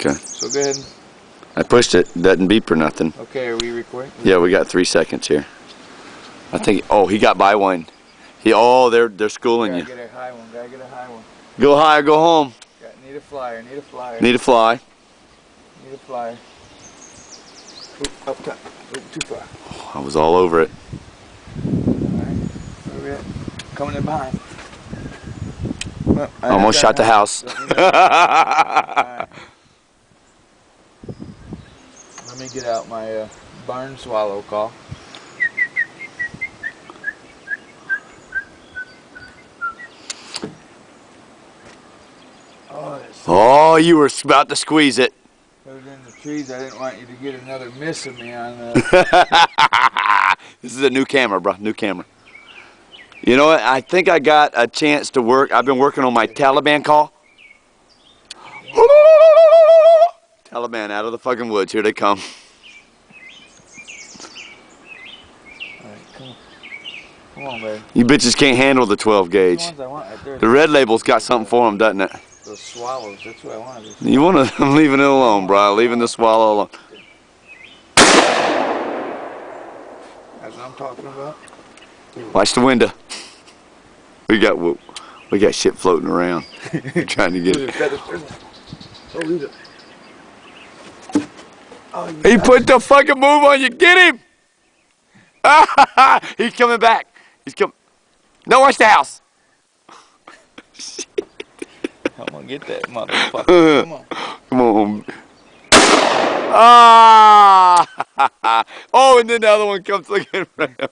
Okay. So go ahead. I pushed it. Doesn't beep or nothing. Okay, are we recording? Yeah, we got 3 seconds here. I think. Oh, he got by one. Oh, they're schooling you. Gotta get a high one. Gotta get a high one. Go high or go home. Need a flyer. Need a flyer. Need a fly. Need a flyer. Oop, up top. Oop, too far. I was all over it. Alright. Where we at? Coming in behind. Well, Almost shot the house. Alright. Let me get out my barn swallow call. Oh, you were about to squeeze it. It was in the trees. I didn't want you to get another miss of me on This is a new camera, bro. New camera. You know what? I think I got a chance to work. I've been working on my Taliban call. Taliban out of the fucking woods. Here they come. Alright, come on. Come on, baby. You bitches can't handle the 12 gauge. The ones I want right there. The red label's got something for them, doesn't it? Those swallows. That's what I wanted. You want to? I'm leaving it alone, bro. Leaving the swallow alone. That's what I'm talking about. Watch the window. We got shit floating around. We're trying to get it. He put the fucking move on you. Get him! He's coming back. He's coming. No, watch the house. I'm gonna get that motherfucker. Come on. Come on. Ah! Oh, and then the other one comes looking around.